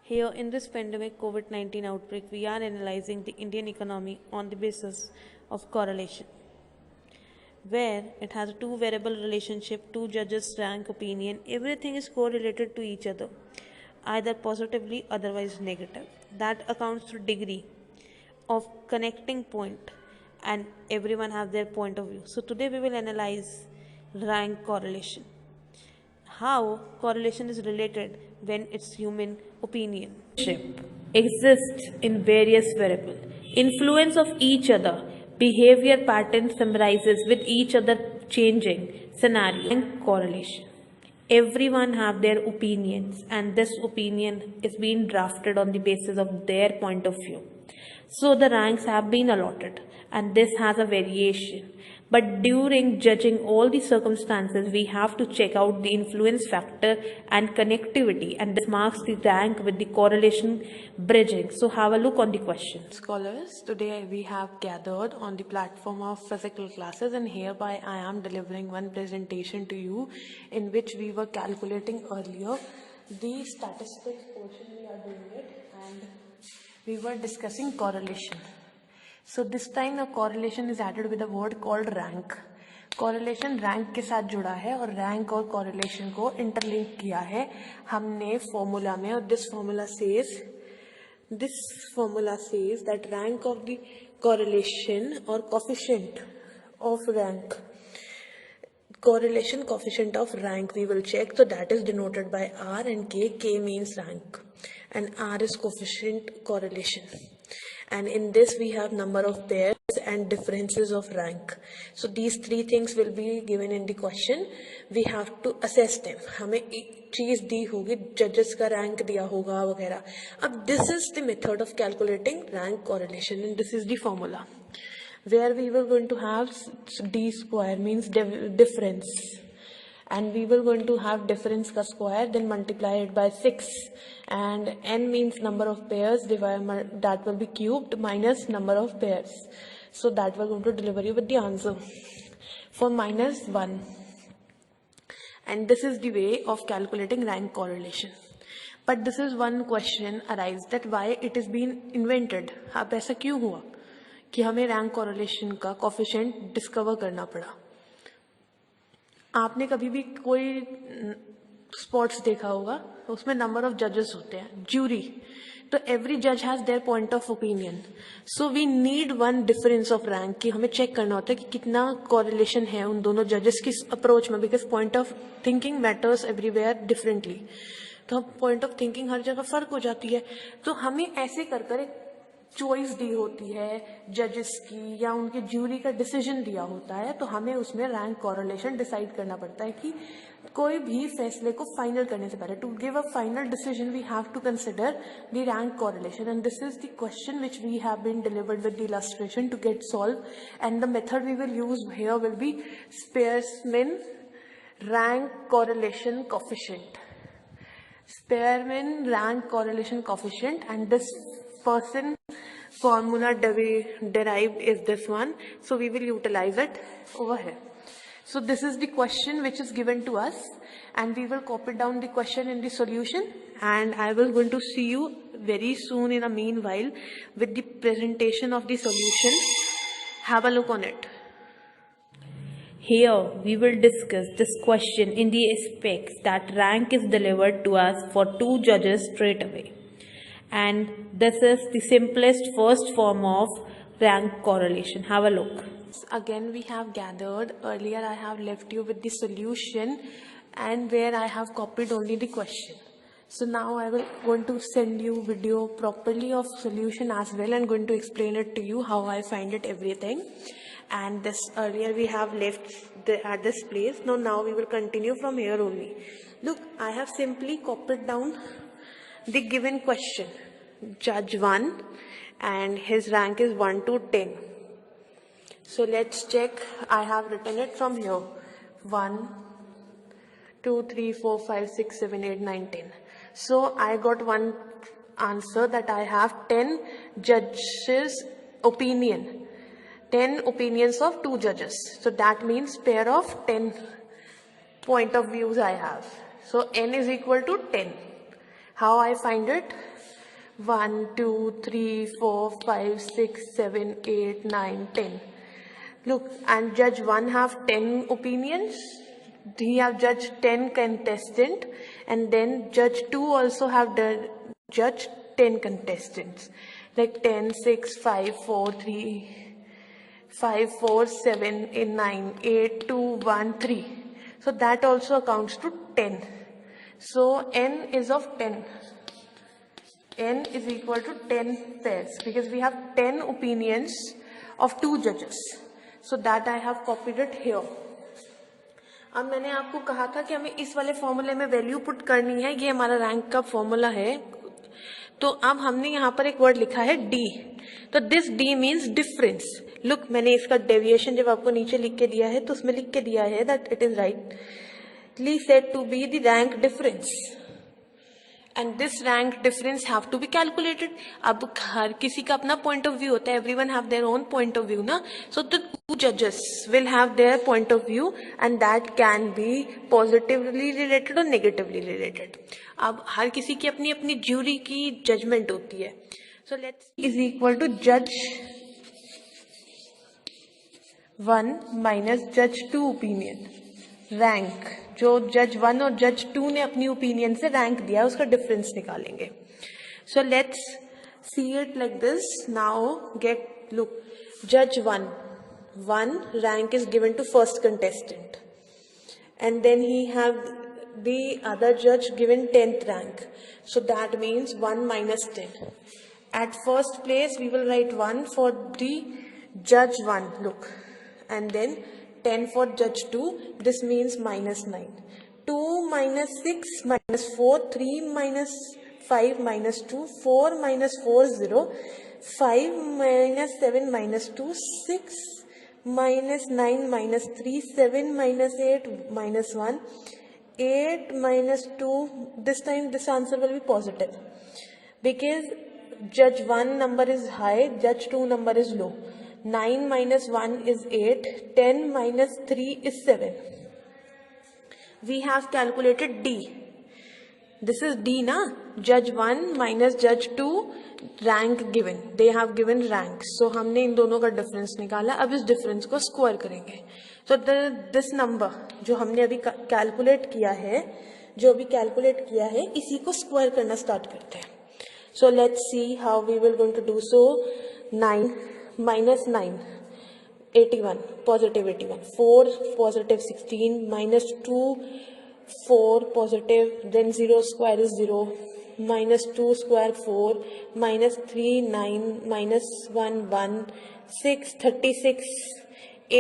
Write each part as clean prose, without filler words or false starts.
Here, in this pandemic COVID-19 outbreak, we are analyzing the Indian economy on the basis of correlation, where it has a two variable relationship, two judges rank opinion, everything is correlated to each other, either positively, otherwise negative. That accounts for degree of connecting point, and everyone have their point of view. So today we will analyze rank correlation, how correlation is related when it's human opinion. Exists in various variables. Influence of each other. Behavior pattern summarizes with each other changing scenario and correlation. Everyone have their opinions, and this opinion is being drafted on the basis of their point of view. So the ranks have been allotted, and this has a variation. But during judging all the circumstances, we have to check out the influence factor and connectivity, and this marks the rank with the correlation bridging. So have a look on the question. Scholars, today we have gathered on the platform of physical classes, and hereby I am delivering one presentation to you in which we were calculating earlier the statistics portion. We are doing it, and we were discussing correlation. So this time a correlation is added with a word called rank. correlation rank के साथ जुड़ा है और rank और correlation को interlink किया है हमने फॉर्मूला में, और this formula says that rank of the correlation or coefficient of rank, correlation coefficient of rank we will check. So that is denoted by R and K. K means rank and R is coefficient correlation. And in this we have number of pairs and differences of rank. So these three things will be given in the question. We have to assess them. हमें एक चीज दी होगी, judges का rank दिया होगा वगैरह. अब this is the method of calculating rank correlation, and this is the formula where we were going to have d square means difference, and we were going to have difference ka square, then multiply it by 6, and n means number of pairs, that will be cubed minus number of pairs. So that we're going to deliver you with the answer for -1. And this is the way of calculating rank correlation. But this is one question arise that why it is being invented. अब ऐसा क्यों हुआ कि हमें rank correlation का coefficient discover करना पड़ा. आपने कभी भी कोई स्पोर्ट्स देखा होगा, उसमें नंबर ऑफ जजेस होते हैं, ज्यूरी. तो एवरी जज has their point of opinion. So we need one difference of rank कि हमें चेक करना होता है कि कितना कॉरिलेशन है उन दोनों जजेस की अप्रोच में, because point of thinking matters everywhere differently. तो पॉइंट ऑफ थिंकिंग हर जगह फर्क हो जाती है. तो हमें ऐसे कर कर एक चॉइस दी होती है जजेस की, या उनके ज्यूरी का डिसीजन दिया होता है, तो हमें उसमें रैंक कॉरलेशन डिसाइड करना पड़ता है कि कोई भी फैसले को फाइनल करने से पहले, to give a final decision we have to consider the rank correlation. And this is the question which we have been delivered with the illustration to get solve. And the method we will use here will be Spearman rank correlation coefficient. Spearman rank correlation coefficient, and this person formula derived is this one, so we will utilize it over here. So this is the question which is given to us, and we will copy down the question in the solution, and I will going to see you very soon in a meanwhile with the presentation of the solution. Have a look on it. Here we will discuss this question in the aspects that rank is delivered to us for two judges straight away. And this is the simplest first form of rank correlation. Have a look. Again we have gathered, earlier I have left you with the solution and where I have copied only the question. So now I will going to send you video properly of solution as well, and going to explain it to you how I find it everything. And this earlier we have left at this place. Now we will continue from here only. Look, I have simply copied down the given question. Judge 1 and his rank is 1 to 10. So let's check. I have written it from here. 1, 2, 3, 4, 5, 6, 7, 8, 9, 10. So I got one answer that I have 10 judges opinion. 10 opinions of 2 judges. So that means pair of 10 point of views I have. So n is equal to 10. How I find it? 1, 2, 3, 4, 5, 6, 7, 8, 9, 10. Look, and judge 1 have 10 opinions. He have judged 10 contestant, and then judge 2 also have judged 10 contestants. Like 10, 6, 5, 4, 3, 5, 4, 7, 8, 9, 8, 2, 1, 3. So that also accounts to 10. So n is of 10. N is equal to 10 pairs because we have 10 opinions of 2 judges. So that I have copied it here. अब मैंने आपको कहा था कि हमें इस वाले फॉर्मूले में वैल्यू पुट करनी है, ये हमारा रैंक का फॉर्मूला है. तो अब हमने यहाँ पर एक वर्ड लिखा है डी. तो this D means difference. Look, मैंने इसका डेविएशन जब आपको नीचे लिख के दिया है तो उसमें लिख के दिया है that it is rightly said to be the rank difference. And this rank difference have to be calculated. अब हर किसी का अपना पॉइंट ऑफ व्यू होता है. Everyone have their own point of view ना. सो द टू जजेस will have their point of view and that can be positively related और नेगेटिवली रिलेटेड. अब हर किसी की अपनी अपनी ज्यूरी की जजमेंट होती है. So let's is equal to जज 1 माइनस जज 2 ओपिनियन. रैंक जो जज 1 और जज 2 ने अपनी ओपिनियन से रैंक दिया उसका डिफरेंस निकालेंगे. So let's see it like this. Now get look, जज 1 rank is given to first contestant, and then he have the other judge given 10th rank. So that means 1 minus 10. At first place we will write 1 for the judge 1, look, and then 10 for judge 2. This means minus 9. 2 minus 6 minus 4, 3 minus 5 minus 2, 4 minus 4 0, 5 minus 7 minus 2, 6 minus 9 minus 3, 7 minus 8 minus 1, 8 minus 2. This time this answer will be positive because judge 1 number is high, judge 2 number is low. 9 minus 1 is 8, 10 minus 3 is 7. We have calculated D. This is D na? Judge 1 minus judge 2 rank given. They have given rank. So हमने इन दोनों का difference निकाला. अब इस difference को square करेंगे. So this number जो हमने अभी कैलकुलेट किया है, इसी को स्क्वायर करना स्टार्ट करते हैं. So let's see how we will going to do so. 9 minus 9, 81, positive 81. 4 positive 16 minus 2, 4 positive, then 0 square is 0, minus 2 square 4, minus 3 9, minus 1 1, 6 36,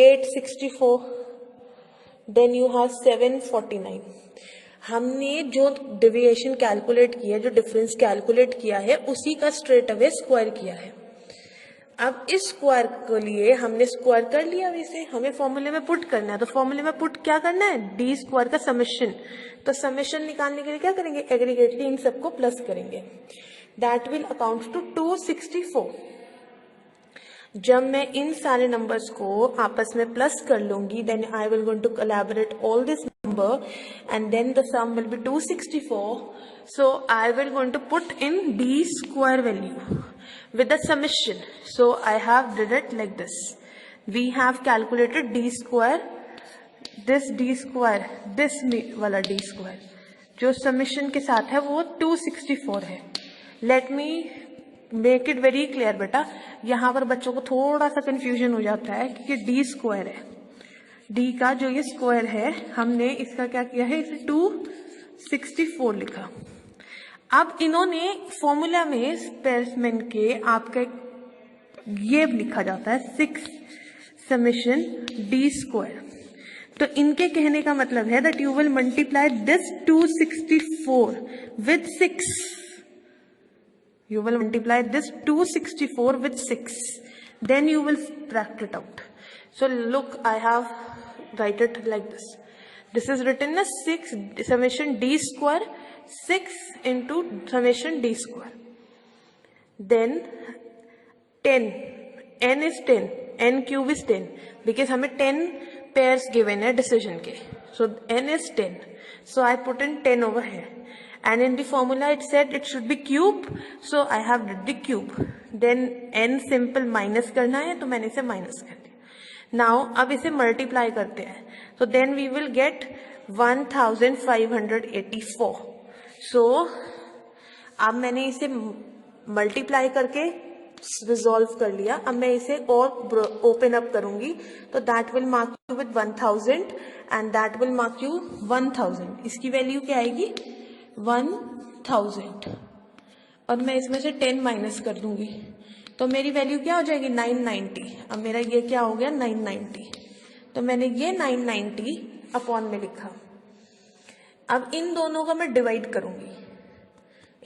8 64, then you have 7 49. हमने जो डेविएशन कैलकुलेट किया, जो डिफरेंस कैलकुलेट किया है, उसी का स्ट्रेट अवे स्क्वायर किया है. अब इस स्क्वायर के लिए हमने स्क्वायर कर लिया. वैसे हमें फॉर्मूले में पुट करना है, तो फॉर्मूले में पुट क्या करना है? डी स्क्वायर का समेशन. तो समेशन निकालने के लिए क्या करेंगे? एग्रीगेटली इन सबको प्लस करेंगे. That will account to 264. जब मैं इन सारे नंबर्स को आपस में प्लस कर लूंगी, then I will going to collaborate all this number and then the sum will be 264. So I will going to put in D square value with the summation. So I have did it like this. We have calculated d square, this d square, this वाला d square जो summation के साथ है वो 264 है. Let me make it very clear बेटा. यहाँ पर बच्चों को थोड़ा सा confusion हो जाता है क्योंकि d square है. d का जो ये square है, हमने इसका क्या किया है? इसे 264 लिखा. अब इन्होंने फॉर्मूला में स्पेसमैन के आपका ये लिखा जाता है 6 समेशन डी स्क्वायर. तो इनके कहने का मतलब है that you will multiply this 264 with 6. You will multiply this 264 with 6. Then you will subtract it out. So look, I have write it like this. This is written as 6 summation d square, 6 into summation d square. Then 10, n is 10, n cube is 10 because हमें 10 pairs given है decision के. So n is 10. So I put in 10 over here. and in the formula it said it should be cube, so I have did the cube. Then n simple minus करना है तो मैंने इसे minus कर दिया. Now अब इसे multiply करते हैं, so then we will get 1584. So अब मैंने इसे multiply करके रिजॉल्व कर लिया. अब मैं इसे और ओपन अप करूंगी, तो that will mark you with 1000 and that will mark you 1000. इसकी वैल्यू क्या आएगी? 1000. और मैं इसमें से 10 माइनस कर दूंगी, तो मेरी वैल्यू क्या हो जाएगी? 990. अब मेरा ये क्या हो गया? 990. तो मैंने ये 990 अपॉन में लिखा. अब इन दोनों को मैं डिवाइड करूंगी,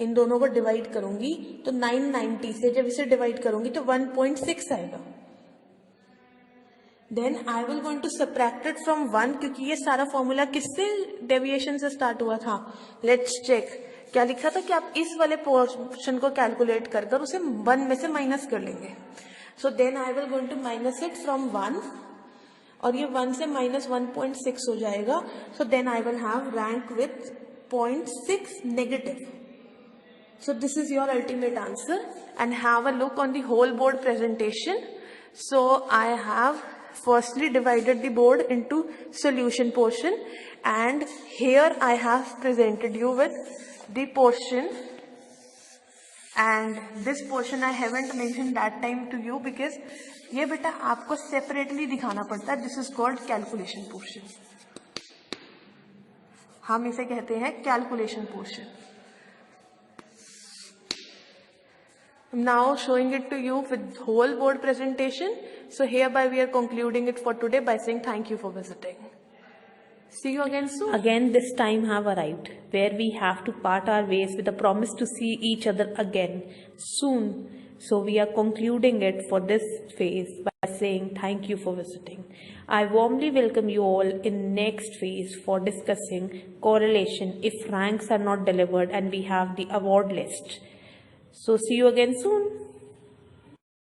इन दोनों को डिवाइड करूंगी, तो 990 से जब इसे डिवाइड करूंगी तो 1.6 आएगा. Then I will going to subtract it from 1, क्योंकि ये सारा फॉर्मूला किससे डेविएशन से स्टार्ट हुआ था? Let's check. क्या लिखा था कि आप इस वाले पोर्शन को कैलकुलेट कर कर उसे 1 में से माइनस कर लेंगे. So then I will going to minus it from 1, और ये 1 से माइनस 1.6 हो जाएगा. So then I will have rank with 0.6 negative. So this is your ultimate answer, and have a look on the whole board presentation. So I have firstly divided the board into solution portion, and here I have presented you with the portion, and this portion I haven't mentioned that time to you because ये बेटा आपको separately दिखाना पड़ता है. This is called calculation portion. हम इसे कहते हैं calculation portion. Now showing it to you with whole board presentation. So hereby we are concluding it for today by saying thank you for visiting. See you again soon. Again, this time have arrived where we have to part our ways with a promise to see each other again soon. So we are concluding it for this phase by saying thank you for visiting. I warmly welcome you all in next phase for discussing correlation if ranks are not delivered and we have the award list. So see you again soon.